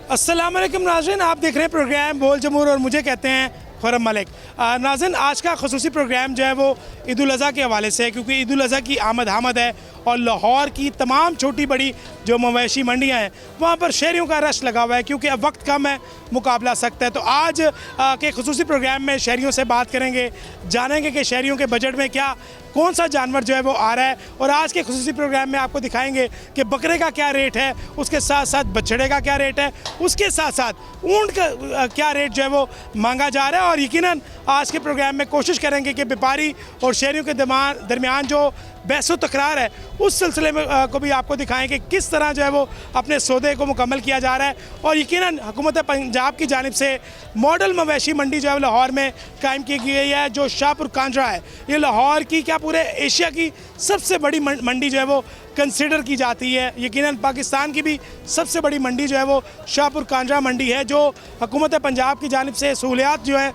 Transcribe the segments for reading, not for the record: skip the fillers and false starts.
अस्सलाम वालेकुम नाज़रीन, आप देख रहे हैं प्रोग्राम बोल जमूर और मुझे कहते हैं खुर्रम मलिक। नाज़रीन, आज का ख़ुसूसी प्रोग्राम जो है वो ईद उल अज़हा के हवाले से है, क्योंकि ईद उल अज़हा की आमद है और लाहौर की तमाम छोटी बड़ी जो मवेशी मंडियाँ हैं वहाँ पर शहरियों का रश लगा हुआ है, क्योंकि अब वक्त कम है, मुकाबला सख्त है। तो आज के ख़ुसूसी प्रोग्राम में शहरियों से बात करेंगे, जानेंगे कि शहरियों के बजट में क्या कौन सा जानवर जो है वो आ रहा है। और आज के ख़ुसूसी प्रोग्राम में आपको दिखाएंगे कि बकरे का क्या रेट है, उसके साथ साथ बछड़े का क्या रेट है, उसके साथ साथ ऊँट का क्या रेट जो है वो मांगा जा रहा है। और यकीनन आज के प्रोग्राम में कोशिश करेंगे कि व्यापारी और शहरियों के दरमियान जो बहस व तकरार है उस सिलसिले में को भी आपको दिखाएं कि किस तरह जो है वो अपने सौदे को मुकम्मल किया जा रहा है। और यकीनन हुकूमत पंजाब की जानिब से मॉडल मवेशी मंडी जो है लाहौर में कायम की गई है, जो शाहपुर कांजरा है। ये लाहौर की क्या पूरे एशिया की सबसे बड़ी मंडी जो है वो कंसिडर की जाती है। यकीनन पाकिस्तान की भी सबसे बड़ी मंडी जो है वो शाहपुर कांजरा मंडी है, जो हुकूमत पंजाब की जानिब से सहूलियात जो है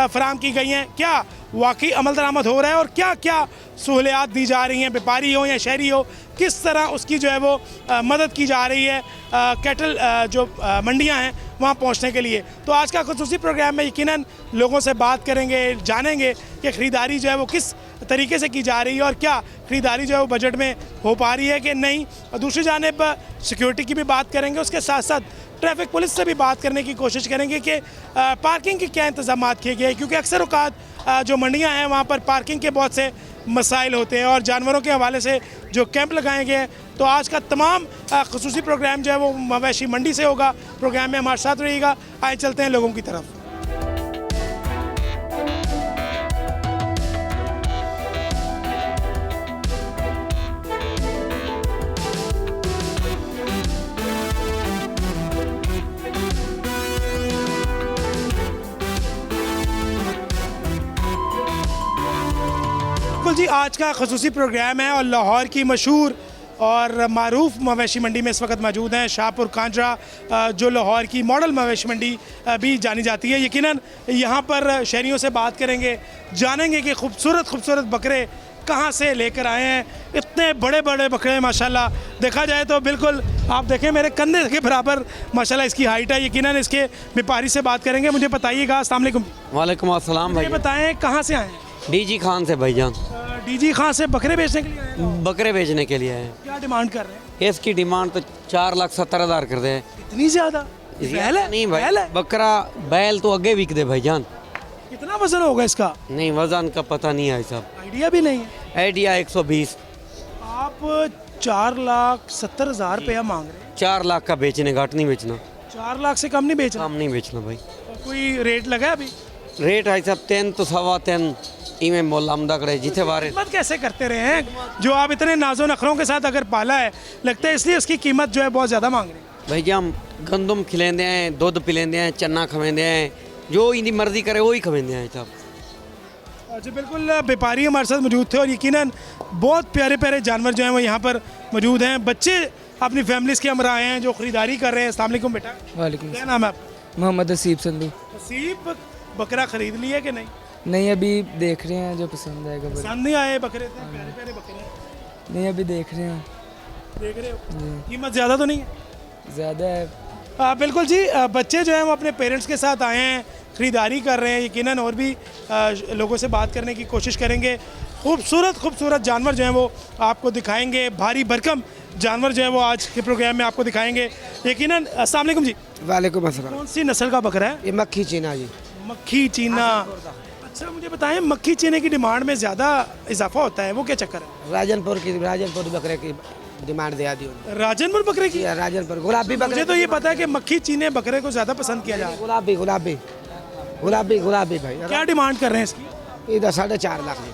फराम की गई हैं। क्या वाकई अमल दरामद हो रहा है और क्या क्या सहूलियात दी जा रही हैं, व्यापारी हो या शहरी हो, किस तरह उसकी जो है वो मदद की जा रही है कैटल जो मंडियां हैं वहाँ पहुँचने के लिए। तो आज का ख़ुसूसी प्रोग्राम में यकीनन लोगों से बात करेंगे, जानेंगे कि ख़रीदारी जो है वो किस तरीके से की जा रही है और क्या ख़रीदारी जो है वो बजट में हो पा रही है कि नहीं। और दूसरी जानिब सिक्योरिटी की भी बात करेंगे, उसके साथ साथ ट्रैफिक पुलिस से भी बात करने की कोशिश करेंगे कि पार्किंग के क्या इंतजाम किए गए हैं, क्योंकि अक्सर औकात जो मंडियां हैं वहाँ पर पार्किंग के बहुत से मसाइल होते हैं और जानवरों के हवाले से जो कैंप लगाए गए हैं। तो आज का तमाम ख़ुसूसी प्रोग्राम जो है वो मवेशी मंडी से होगा। प्रोग्राम में हमारे साथ रहिएगा। आए चलते हैं लोगों की तरफ। बिल्कुल जी, आज का ख़ुसूसी प्रोग्राम है और लाहौर की मशहूर और मारूफ मवेशी मंडी में इस वक्त मौजूद हैं। शाहपुर कांजरा जो लाहौर की मॉडल मवेशी मंडी भी जानी जाती है। यकीनन यहाँ पर शहरियों से बात करेंगे, जानेंगे कि खूबसूरत खूबसूरत बकरे कहाँ से लेकर आए हैं। इतने बड़े बड़े बकरे माशाल्लाह, देखा जाए तो बिल्कुल आप देखें मेरे कंधे के बराबर माशाल्लाह इसकी हाइट है। यकीनन इसके व्यापारी से बात करेंगे। मुझे बताइएगा, अस्सलाम वालेकुम। वालेकुम अस्सलाम भाई। बताएँ कहाँ से आए हैं? डीजी खान से भाईजान। डीजी खान से बकरे बेचने के लिए आए हैं? बकरे बेचने के लिए है। क्या डिमांड कर रहे हैं? इसकी डिमांड तो 4,70,000 कर दे। इतनी ज्यादा? बैल है? नहीं भाई, बैल है? बकरा बैल तो आगे बिक दे भाईजान। कितना वजन होगा इसका? नहीं, वजन का पता नहीं है साहब, आइडिया भी नहीं है। आइडिया 120। आप 4,70,000 रुपया मांग रहे हैं? 4 लाख का बेचने, घाट नहीं बेचना। 4 लाख से कम नहीं बेचना? कम नहीं बेचना भाई। कोई रेट लगा है अभी? रेट है साहब 3 तो 3.25 इमें मोल आमदा करे जिथे बारे। कीमत कैसे करते रहे हैं जो आप इतने नाजो नखरों के साथ अगर पाला है, लगता है इसलिए उसकी कीमत जो है बहुत ज़्यादा मांग रहे हैं? भाईजान गंदम खिलेंदे हैं, दूध पिलेंदे हैं, चन्ना खवेंदे हैं, जो इनकी मर्जी करे वही खवेंदे हैं साहब। अच्छा, बिल्कुल व्यापारी हमारे साथ मौजूद थे और यकीनन बहुत प्यारे प्यारे जानवर जो हैं वो यहाँ पर मौजूद हैं। बच्चे अपनी फैमिलीज़ के हमरा आए हैं जो ख़रीदारी कर रहे हैं। अस्सलाम वालेकुम बेटा। वालेकुम। क्या नाम है आपका? मोहम्मद हसीब संधू। हसीब, बकरा खरीद लिया कि नहीं? नहीं, अभी देख रहे हैं जो पसंद आएगा। पसंद नहीं आए बकरे? इतने प्यारे प्यारे बकरे नहीं, अभी देख रहे हैं। देख रहे हो? कीमत ज़्यादा तो नहीं है? ज़्यादा है। बिल्कुल जी, बच्चे जो हैं वो अपने पेरेंट्स के साथ आए हैं, ख़रीदारी कर रहे हैं। यकीनन और भी लोगों से बात करने की कोशिश करेंगे। खूबसूरत खूबसूरत जानवर जो हैं वो आपको दिखाएंगे, भारी भरकम जानवर जो है वो आज के प्रोग्राम में आपको दिखाएंगे यकीनन। अस्सलाम वालेकुम जी। वालेकुम अस्सलाम। कौन सी नस्ल का बकरा है? ये मक्खी चीना जी। मक्खी चीना। अच्छा, मुझे बताएं मक्खी चीने की डिमांड में ज़्यादा इजाफा होता है, वो क्या चक्कर है? राजनपुर बकरे की डिमांड दे दी। राजनपुर बकरे की? राजनपुर गुलाबी बकरे। मुझे तो ये पता है कि मक्खी चीने बकरे को ज़्यादा पसंद किया जा रहा है। गुलाबी गुलाबी गुलाबी गुलाबी भाई। क्या डिमांड कर रहे हैं इसकी? इधर 4.5 लाख जी।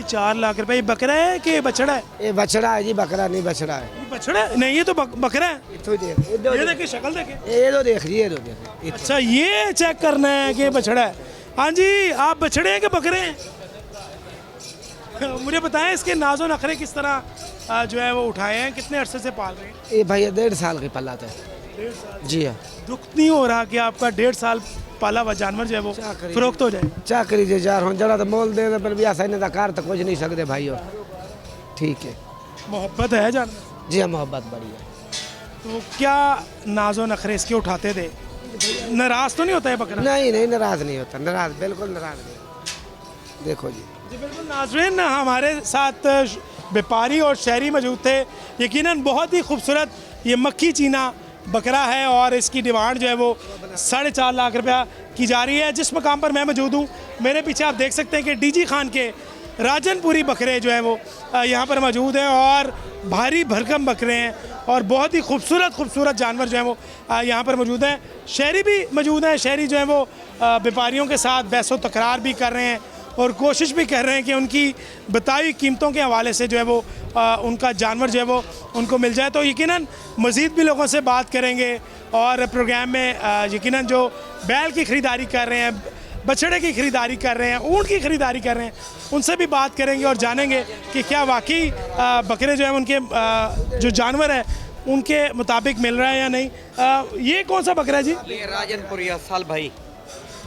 4.5 लाख रुपए। ये बकरा है कि बछड़ा है? ये बछड़ा है जी, बकरा नहीं बछड़ा है। ये बछड़ा है? नहीं, ये तो बकरा है। ये देखिए शक्ल देखे। ये तो देख रही है। अच्छा, ये चेक करना है कि बछड़ा है। हाँ जी, आप बछड़े हैं कि बकरे हैं? मुझे बताएं इसके नाजो नखरे किस तरह जो है वो उठाए हैं, कितने अरसे से पाल रहे हैं? ये भाई 1.5 साल की पल्ला था। 1.5 साल जी हाँ। दुख नहीं हो रहा कि आपका 1.5 साल पाला हुआ जानवर जो है वो फरोख्त हो जाए? चाकरी जे जार हो जरा तो मोल दे पर भी आसानी का कार तो कुछ नहीं सकते भाई। ठीक है, मोहब्बत है जानवर? जी हाँ, मोहब्बत बड़ी है। तो क्या नाजो नखरे इसके उठाते थे? नाराज तो नहीं होता है बकरा? नहीं नहीं, नाराज नहीं होता, नाराज बिल्कुल नाराज नहीं होता। देखो जी, जी बिल्कुल नाज़रीन, हमारे साथ व्यापारी और शहरी मौजूद थे। यकीनन बहुत ही खूबसूरत ये मक्खी चीना बकरा है और इसकी डिमांड जो है वो 4.5 लाख रुपया की जा रही है। जिस मकाम पर मैं मौजूद हूँ, मेरे पीछे आप देख सकते हैं कि डीजी खान के राजनपुरी बकरे जो हैं वो यहाँ पर मौजूद हैं और भारी भरकम बकरे हैं और बहुत ही खूबसूरत जानवर जो हैं वो यहाँ पर मौजूद हैं। शहरी भी मौजूद हैं। शहरी जो हैं वो व्यापारियों के साथ बहस व तकरार भी कर रहे हैं और कोशिश भी कर रहे हैं कि उनकी बताई हुई कीमतों के हवाले से जो है वो उनका जानवर जो है वो उनको मिल जाए। तो यकीनन मज़ीद भी लोगों से बात करेंगे और प्रोग्राम में यकीनन जो बैल की ख़रीदारी कर रहे हैं, बछड़े की ख़रीदारी कर रहे हैं, ऊँट की ख़रीदारी कर रहे हैं, उनसे भी बात करेंगे और जानेंगे कि क्या वाकई बकरे जो है उनके जो जानवर है उनके मुताबिक मिल रहा है या नहीं। ये कौन सा बकरा है जी? ये राजनपुरी साल भाई,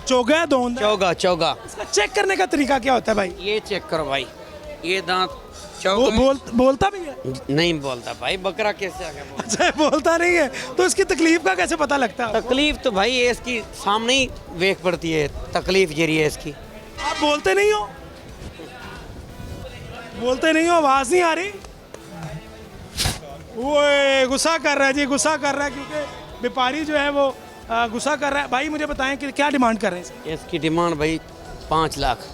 चौगा है दोंद है? चौगा। इसका चेक करने का तरीका क्या होता है भाई? ये चेक करो भाई, ये दांत बोलता भी है? नहीं बोलता भाई, बकरा कैसे आ गया बोलता? अच्छा, बोलता नहीं है तो इसकी तकलीफ का कैसे पता लगता है? तकलीफ तो भाई ये इसकी सामने ही वेख पड़ती है, तकलीफ जरिए है इसकी। आप बोलते नहीं हो? बोलते नहीं हो, आवाज़ नहीं आ रही? वो गुस्सा कर रहा है जी, गुस्सा कर रहा है क्योंकि व्यापारी जो है वो गुस्सा कर रहा है। भाई मुझे बताएं कि क्या डिमांड कर रहे हैं इसकी? इसकी डिमांड भाई 5 लाख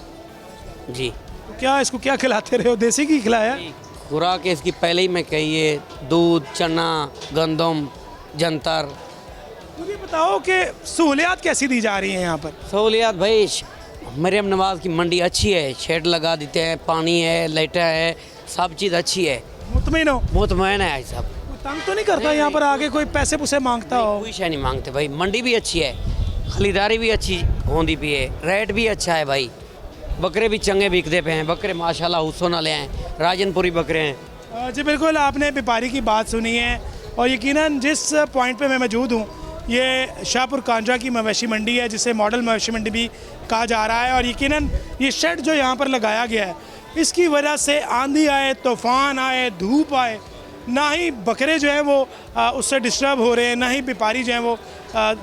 जी। तो क्या इसको क्या खिलाते रहे हो? देसी घी खिलाया? खुराक इसकी पहले ही मैं कही है, दूध, चना, गंदम, जंतर। मुझे बताओ कि सहूलियात कैसी दी जा रही हैं यहाँ पर? सहूलियात भाई, मरियम नवाज की मंडी अच्छी है, शेड लगा देते हैं, पानी है, लाइटें है, सब चीज़ अच्छी है। मुतमिन हो? मुतमैन है सब। कोई तंग तो नहीं करता यहाँ पर आके कोई पैसे पुसे मांगता हो? कोई शय नहीं मांगते भाई, मंडी भी अच्छी है, खरीदारी भी अच्छी होती भी है, रेट भी अच्छा है भाई, बकरे भी चंगे बिकते पे हैं, बकरे माशाल्लाह हुस्सो नाले हैं, राजनपुरी बकरे हैं। जी बिल्कुल, आपने व्यापारी की बात सुनी है और यकीनन जिस पॉइंट पे मैं मौजूद हूँ ये शाहपुर कांजरा की मवेशी मंडी है, जिसे मॉडल मवेशी मंडी भी कहा जा रहा है। और यकीनन ये शेड जो यहाँ पर लगाया गया है, इसकी वजह से आंधी आए, तूफ़ान आए, धूप आए, ना ही बकरे जो हैं वो उससे डिस्टर्ब हो रहे हैं, ना ही व्यापारी जो हैं वो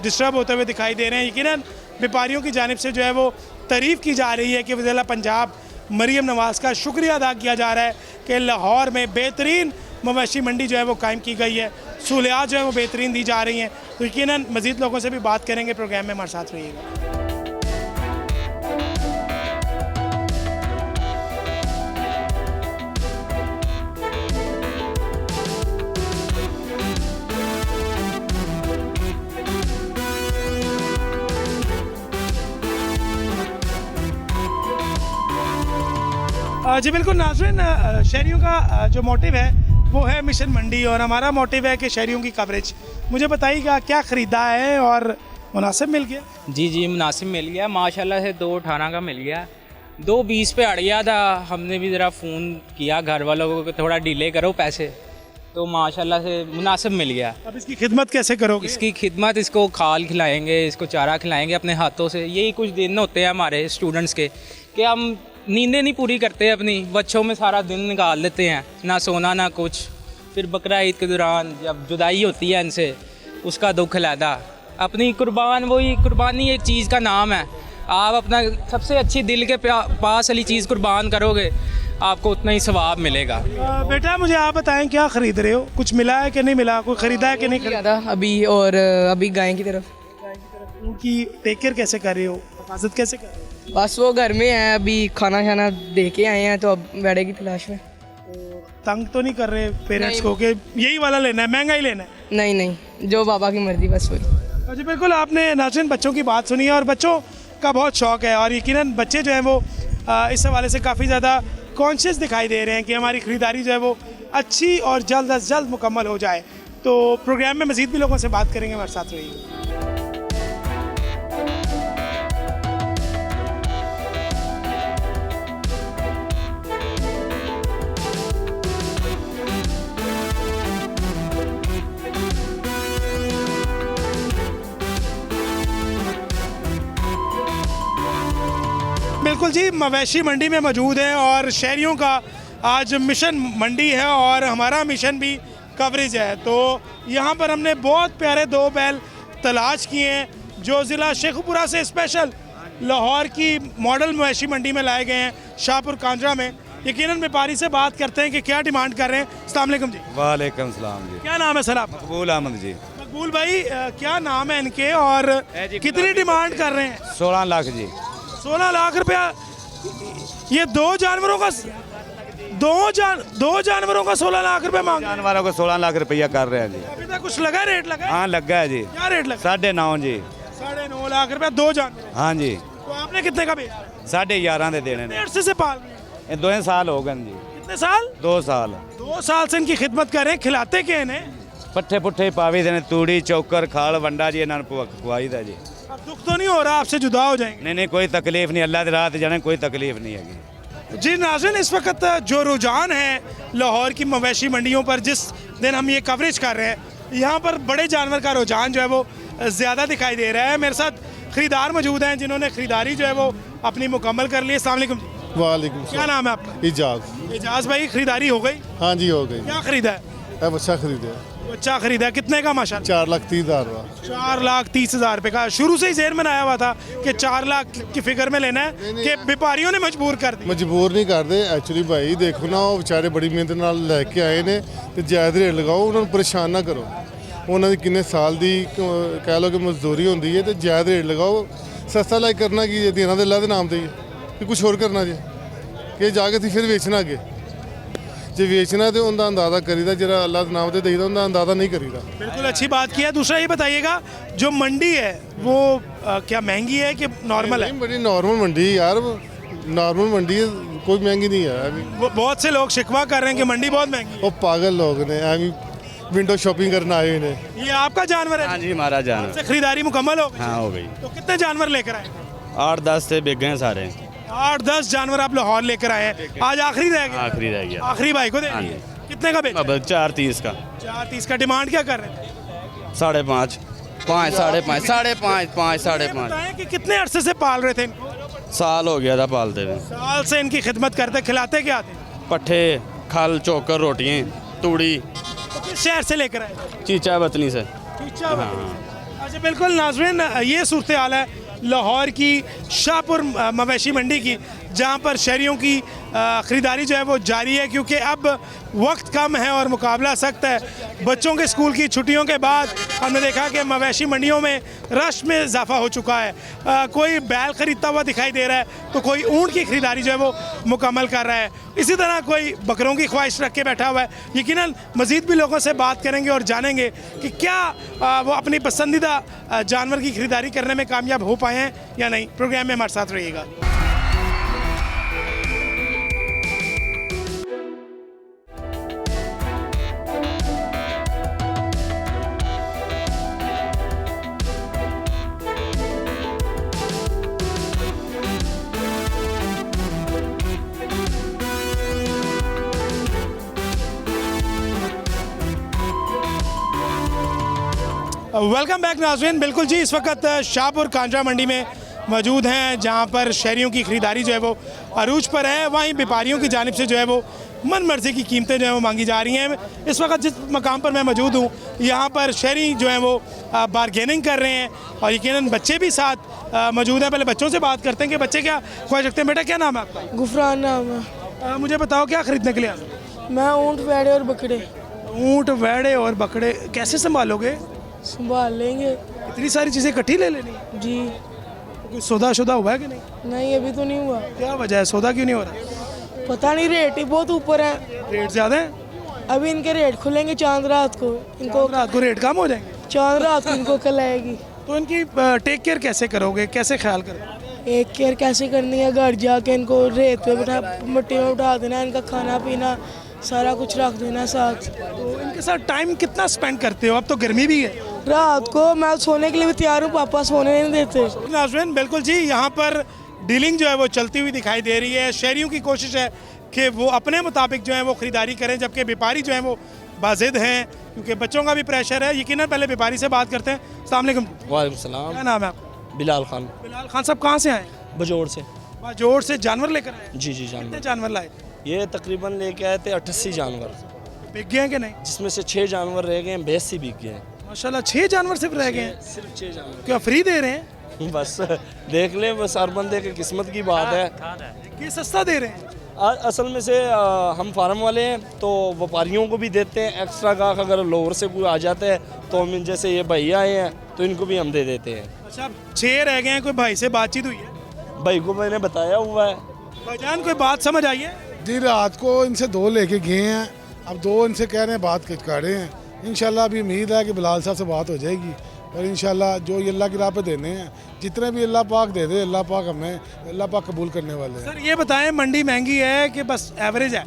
डिस्टर्ब होते हुए दिखाई दे रहे हैं। यकीनन व्यापारियों की जानिब से जो है वो तारीफ़ की जा रही है कि वज़ीर पंजाब मरीम नवाज़ का शुक्रिया अदा किया जा रहा है कि लाहौर में बेहतरीन मवेशी मंडी जो है वो कायम की गई है, सहूलियात जो है वो बेहतरीन दी जा रही हैं। तो यकीनन मज़ीद लोगों से भी बात करेंगे, प्रोग्राम में हमारे साथ रहिएगा। जी बिल्कुल नाज़रीन, शहरियों का जो मोटिव है वो है मिशन मंडी और हमारा मोटिव है कि शहरियों की कवरेज। मुझे बताइएगा क्या ख़रीदा है और मुनासिब मिल गया? जी मुनासिब मिल गया, माशाल्लाह से 2.18 का मिल गया। 2.20 पे अड़ गया था, हमने भी ज़रा फ़ोन किया घर वालों को कि थोड़ा डिले करो पैसे, तो माशाल्लाह से मुनासिब मिल गया। अब इसकी खिदमत कैसे करोगे? इसकी खिदमत, इसको खाल खिलाएंगे, इसको चारा खिलाएंगे अपने हाथों से। यही कुछ दिन होते हैं हमारे स्टूडेंट्स के कि हम नींदें नहीं पूरी करते अपनी, बच्चों में सारा दिन निकाल देते हैं, ना सोना ना कुछ। फिर बकरा ईद के दौरान जब जुदाई होती है इनसे, उसका दुख अलहदा। अपनी कुर्बान, वही कुर्बानी एक चीज़ का नाम है। आप अपना सबसे अच्छी दिल के पास वाली चीज़ कुर्बान करोगे, आपको उतना ही सवाब मिलेगा। बेटा मुझे आप बताएं क्या ख़रीद रहे हो? कुछ मिला है कि नहीं मिला? कोई ख़रीदा है कि नहीं खरीदा? था अभी, और अभी गाय की तरफ। उनकी टेक केयर कैसे कर रहे हो, हिफाजत कैसे कर रहे हो? बस वो घर में है, अभी खाना शाना दे के आए हैं, तो अब बैठे की तलाश में। तंग तो नहीं कर रहे पेरेंट्स को कि यही वाला लेना है, महंगा ही लेना है? नहीं नहीं, जो बाबा की मर्जी बस वही। जी बिल्कुल, आपने नाज़रीन बच्चों की बात सुनी है और बच्चों का बहुत शौक़ है और यकीनन बच्चे जो हैं वो इस हवाले से काफ़ी ज़्यादा कॉन्शियस दिखाई दे रहे हैं कि हमारी ख़रीदारी जो है वो अच्छी और जल्द अज जल्द मुकम्मल हो जाए। तो प्रोग्राम में मज़ीद भी लोगों से बात करेंगे, हमारे साथ रहिए। बिल्कुल जी, मवेशी मंडी में मौजूद है और शहरियों का आज मिशन मंडी है और हमारा मिशन भी कवरेज है। तो यहाँ पर हमने बहुत प्यारे 2 बैल तलाश किए हैं जो ज़िला शेखुपुरा से स्पेशल लाहौर की मॉडल मवेशी मंडी में लाए गए हैं, शाहपुर कांजरा में। यकीनन व्यापारी से बात करते हैं कि क्या डिमांड कर रहे हैं। अस्सलाम वालेकुम जी। वालेकुम सलाम जी। क्या नाम है सर आपका? मकबूल अहमद जी। मकबूल भाई, क्या नाम है इनके और कितनी डिमांड कर रहे हैं? 16 लाख जी। 16 लाख रुपया। ये दो जानवरों का 16 लाख रुपए मांग रहे हैं। जानवरों को 16 लाख रुपया कर रहे हैं जी। अभी तक कुछ लगा, रेट लगा है? हाँ लगा है जी। क्या रेट लगा? 9.5 जी। 9.5 लाख रुपया 2 जानवर। हाँ जी। तो आपने कितने का बेचा? 11.5 दे देने ने। डेढ़ से पाल रहे हैं। ये 2 साल हो गए जी। कितने साल? 2 साल। 2 साल से इनकी खिदमत कर रहे हैं। खिलाते क्या इन्हें? पट्ठे पुट्ठे पावी देने, तूड़ी चौकर खाल वंडा जी इन्होंने खुआई दा जी। अब दुख तो नहीं हो रहा आपसे जुदा हो जाएंगे? नहीं नहीं, कोई तकलीफ नहीं, अल्लाह की राह ते जाने कोई तकलीफ नहीं है। जी नाज़रीन, इस वक्त जो रुझान है लाहौर की मवेशी मंडियों पर, जिस दिन हम ये कवरेज कर रहे हैं, यहाँ पर बड़े जानवर का रुझान जो है वो ज़्यादा दिखाई दे रहा है। मेरे साथ ख़रीदार मौजूद हैं जिन्होंने ख़रीदारी जो है वो अपनी मुकम्मल कर ली है। अस्सलाम वालेकुम जी। वालेकुम क्या नाम है आपका? इजाज। एजाज भाई, ख़रीदारी हो गई? हाँ जी हो गई। क्या ख़रीदा है? अब अच्छा खरीदे। अच्छा ख़रीदा है। कितने का माशाल्लाह? 4,30,000 का। 4,30,000 रुपये का। शुरू से ही ज़हन में आया हुआ था कि 4 लाख की फिगर में लेना है कि व्यापारियों ने मजबूर कर दिया? मजबूर नहीं करते एक्चुअली भाई, देखो ना वो बेचारे बड़ी मेहनत नाल लैके आए ने ते जायज़ रेट लगाओ, उन्होंने परेशान ना करो। उन्होंने किन्ने साल दी कह लो कि मजदूरी होंदी है, तो जायज़ रेट लगाओ। सस्ता लाइक करना की है, देना तो अल्लाह के नाम ते ही है, कि कुछ और करना जी कि जाके थी फिर बेचना अगे। जो बेचना तो उनका अंदाजा करीदा, जरा अल्लाह के नाम ते देईदा, उनका अंदाजा नहीं करीदा। बिल्कुल अच्छी बात की है। दूसरा ये बताइएगा, जो मंडी है वो क्या महंगी है कि नॉर्मल है? नहीं, बड़ी नॉर्मल मंडी है यार, नॉर्मल मंडी है, कोई महंगी नहीं है अभी। बहुत से लोग शिकवा कर रहे हैं कि मंडी बहुत महंगी वो पागल लोग ने अभी विंडो शॉपिंग करने आए ने। है। ये आपका जानवर है? हाँ जी, हमारा जानवर। से खरीदारी मुकम्मल हो गई? हाँ हो गई। तो कितने जानवर लेकर आए? 8-10 से बिक गए सारे। 8-10 जानवर आप लाहौर लेकर आए हैं। आज आखिरी रह गया? आखिरी रह गया। आखिरी भाई को दे हाँ दिए। कितने का बेचा? अब 4.30 का। 4.30 का। डिमांड क्या कर रहे थे? 5.5। 5, 5.5, 5.5, 5, 5.5। बताएं कि कितने अरसे से पाल रहे थे इनको? साल हो गया था पालते हुए। साल से इनकी खिदमत करते। खिलाते क्या थे? पट्ठे खल चौकर रोटियाँ तूड़ी। तो किस शहर से लेकर आए? चीचा बतनी से। अच्छा बिल्कुल नाज़रीन, ये सूरत हाल है लाहौर की शाहपुर मवेशी मंडी की, जहाँ पर शहरियों की ख़रीदारी जो है वो जारी है, क्योंकि अब वक्त कम है और मुकाबला सख्त है। बच्चों के स्कूल की छुट्टियों के बाद हमने देखा कि मवेशी मंडियों में रश में इजाफा हो चुका है। कोई बैल ख़रीदता हुआ दिखाई दे रहा है, तो कोई ऊँट की ख़रीदारी जो है वो मुकम्मल कर रहा है। इसी तरह कोई बकरों की ख्वाहिश रख के बैठा हुआ है। यकीनन मज़ीद भी लोगों से बात करेंगे और जानेंगे कि क्या वो अपनी पसंदीदा जानवर की ख़रीदारी करने में कामयाब हो पाए हैं या नहीं। प्रोग्राम में हमारे साथ रहिएगा। वेलकम बैक नाज़रीन। बिल्कुल जी, इस वक्त शाहपुर कांजरा मंडी में मौजूद हैं, जहां पर शहरियों की ख़रीदारी जो है वो अरूज पर है। वहीं व्यापारियों की जानिब से जो है वो मन मर्जी की कीमतें जो है वो मांगी जा रही हैं। इस वक्त जिस मकाम पर मैं मौजूद हूँ, यहाँ पर शहरी जो हैं वो बारगेनिंग कर रहे हैं और यकीनन बच्चे भी साथ मौजूद हैं। पहले बच्चों से बात करते हैं कि बच्चे क्या ख्वाहिश रखते हैं। बेटा क्या नाम है आपका? गुफरान नाम है। मुझे बताओ क्या ख़रीदने के लिए आए? मैं ऊँट, वेड़े और बकरे। ऊँट, वेड़े और बकरे कैसे संभालोगे? संभाल लेंगे इतनी सारी चीज़ें इकट्ठी ले लेनी जी। कोई सौदा शुदा हुआ है कि नहीं? नहीं अभी तो नहीं हुआ। क्या वजह है, सौदा क्यों नहीं हो रहा? पता नहीं, रेट ही बहुत ऊपर है। रेट ज़्यादा है? अभी इनके रेट खुलेंगे चांद रात को। इनको रात को रेट कम हो जाएंगे? चांद रात को इनको कल आएगी। तो इनकी टेक केयर कैसे करोगे, कैसे ख्याल करोगे? एक केयर कैसे करनी है, घर जाके इनको रेत पे बैठा, मिट्टी में उठा देना, इनका खाना पीना सारा कुछ रख देना साथ। तो इनके साथ टाइम कितना स्पेंड करते हो? अब तो गर्मी भी है। रात को मैं सोने के लिए भी तैयार हूँ, पापा सोने नहीं देते। नाज़रीन बिल्कुल जी, यहाँ पर डीलिंग जो है वो चलती हुई दिखाई दे रही है। शहरियों की कोशिश है कि वो अपने मुताबिक जो है वो ख़रीदारी करें, जबकि व्यापारी जो है वो बाजिद हैं, क्योंकि बच्चों का भी प्रेशर है। यकीनन पहले व्यापारी से बात करते हैं। अस्सलाम वालेकुम। वालेकुम सलाम। क्या नाम है आपका? बिलाल खान। बिलाल खान साहब कहाँ से आए? बजोड़ से। जोड़ से जानवर लेकर आए? जी जी कितने जानवर। जानवर लाए? ये तकरीबन लेके आए थे 88 जानवर। बिक गए हैं कि नहीं? जिसमें से 6 जानवर रह गए हैं, भैंस ही बिक गए हैं। माशाल्लाह 6 जानवर सिर्फ रह गए हैं। सिर्फ 6 जानवर। क्या फ्री दे रहे हैं? बस देख लें, बस हर बंदे की किस्मत की बात है। ये सस्ता दे रहे हैं? असल में से हम फार्म वाले हैं तो व्यापारियों को भी देते हैं एक्स्ट्रा गाहक, अगर लोअर से कोई आ जाता है तो हम जैसे ये भैया आए हैं तो इनको भी हम दे देते हैं। अच्छा, अब 6 रह गए हैं। कोई भाई से बातचीत हुई है? भाई को मैंने बताया हुआ है। भाईजान कोई बात समझ आई है? जी रात को इनसे 2 लेके गए हैं, अब 2 इनसे कह रहे हैं बात कर रहे हैं। इंशाल्लाह अभी उम्मीद है कि बिलाल साहब से बात हो जाएगी और इंशाल्लाह जो ये अल्लाह की राह पे देने हैं, जितने भी अल्लाह पाक दे दे, अल्लाह पाक हमें अल्लाह पाक कबूल करने वाले हैं। सर ये बताएं, मंडी महंगी है कि बस एवरेज है?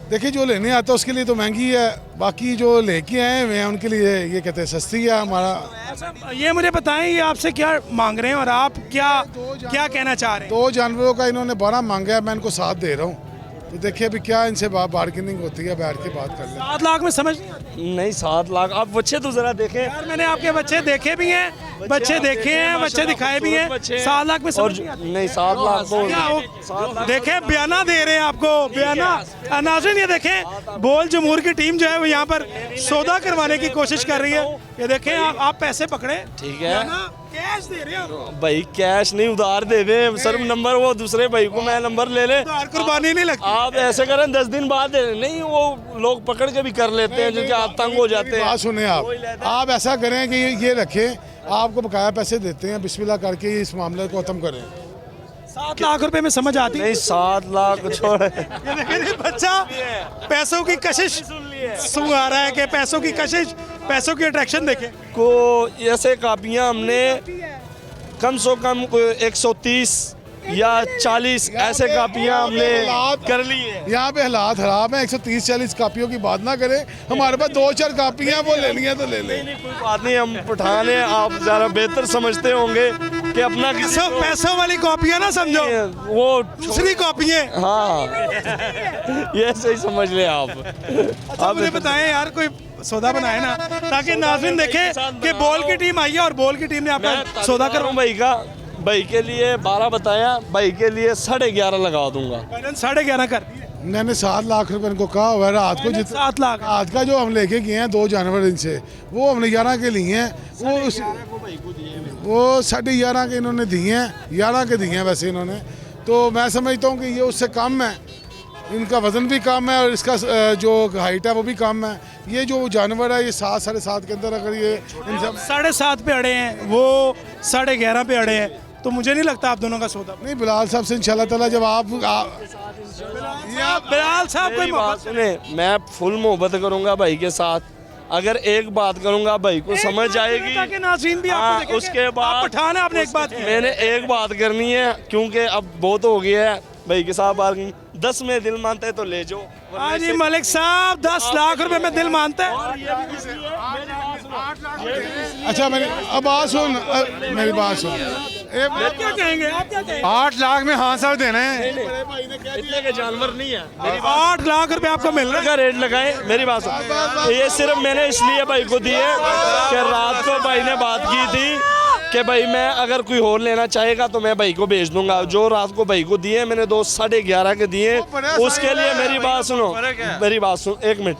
देखिए जो लेने आता है उसके लिए तो महंगी है, बाकी जो लेके आए हुए हैं उनके लिए ये कहते हैं सस्ती है। हमारा अच्छा, ये मुझे बताएं, ये आपसे क्या मांग रहे हैं और आप क्या क्या कहना चाह रहे हैं? 2 जानवरों का इन्होंने 12 मांगा है, मैं इनको 7 दे रहा हूँ। तो देखिए अभी क्या इनसे बार्गेनिंग होती है, बैठ के बात कर लें। 7 लाख में समझ नहीं आती? नहीं 7 लाख, आप बच्चे तो जरा देखें यार, मैंने आपके बच्चे देखे भी हैं, बच्चे देखे हैं, बच्चे दिखाए भी हैं। 7 लाख में समझ नहीं आती? नहीं 7 लाख तो क्या वो देखें, बयाना दे रहे हैं आपको, बयाना। नाज़रीन ये देखें, बोल जमहूर की टीम जो है वो यहाँ पर सौदा करवाने की कोशिश कर रही है। ये देखें, आप पैसे पकड़े, ठीक है, कैश दे रहे हो भाई कैश नहीं उधार दे दे सर, नंबर वो दूसरे भाई को मैं नंबर ले ले। कुर्बानी नहीं लगती। आप ऐसे करें 10 दिन बाद दे, नहीं वो लोग पकड़ के भी कर लेते हैं जिनके हाथ तंग हो जाते हैं। बात सुने आप ऐसा करें कि ये रखें, आपको बकाया पैसे देते हैं, बिस्मिल्लाह करके इस मामले को खत्म करें। 7 लाख रुपए में समझ आती? नहीं 7 लाख छोड़। ये देखिए बच्चा पैसों की कशिश सुन आ रहा है कि पैसों की कशिश, पैसों की अट्रैक्शन देखे को ऐसे कापियां हमने कम से कम 130 या 40 ऐसे कापियां हमने कर ली है। यहाँ पे हालात खराब है, 130-40 कापियों की बात ना करें। हमारे पास 2-4 कापियां वो लेनी है तो ले लें। नहीं कोई बात नहीं, हम पठान हैं, आप ज़रा बेहतर समझते होंगे कि अपना पैसों वाली कॉपियां ना समझो, वो दूसरी कॉपियां। हाँ ये सही समझ ले आप। अच्छा मुझे बताएं यार, कोई सौदा बनाए ना, ताकि नाज़रीन देखें कि बॉल की टीम आई है और बॉल की टीम ने आपका सौदा करो। भाई के लिए 12 बताया, भाई के लिए 11.5 लगा दूंगा। 11.5 कर दिए। मैंने 7 लाख रुपए इनको कहा हुआ है रात को। 7 लाख रात का जो हम लेके गए हैं 2 जानवर इनसे, वो हमने 11 के लिए हैं। वो 11.5 के इन्होंने दिए हैं, 11 के दिए हैं वैसे इन्होंने। तो मैं समझता हूँ कि ये उससे कम है, इनका वज़न भी कम है और इसका जो हाइट है वो भी कम है। ये जो जानवर है ये 7-7.5 के अंदर अगर ये 7.5 पे अड़े हैं, वो 11.5 पे अड़े हैं, तो मुझे नहीं लगता आप दोनों का सौदा। नहीं, बिलाल साहब से इंशाल्लाह ताला जब आप बिलाल साहब कोई बात सुने, मैं फुल मोहब्बत करूंगा भाई के साथ। अगर एक बात करूंगा भाई को समझ आएगी, ताकि नाज़रीन भी आपको देखें कि उसके बाद आप पठान है, आपने एक बात की। मैंने एक बात करनी है क्योंकि अब बहुत हो गया है भाई के साथ बार्गिंग। 10 में दिल मानते है तो ले जाओ। हाँ जी मलिक साहब, 10 लाख रुपए में दिल मानते हैं। अच्छा अब बात सुन, मेरी बात सुन। आप क्या कहेंगे, आप क्या कहेंगे? 8 लाख में हाँ साहब देना है। इतने के जानवर नहीं है। 8 लाख रुपए आपको मिल रहा है। का रेट लगाए, मेरी बात सुन। ये सिर्फ मैंने इसलिए भाई को दिए कि रात को भाई ने बात की थी कि भाई मैं अगर कोई और लेना चाहेगा तो मैं भाई को भेज दूंगा। जो रात को भाई को दिए मैंने 11.5 के दिए, उसके लिए मेरी बात सुनो, मेरी बात सुन 1 मिनट।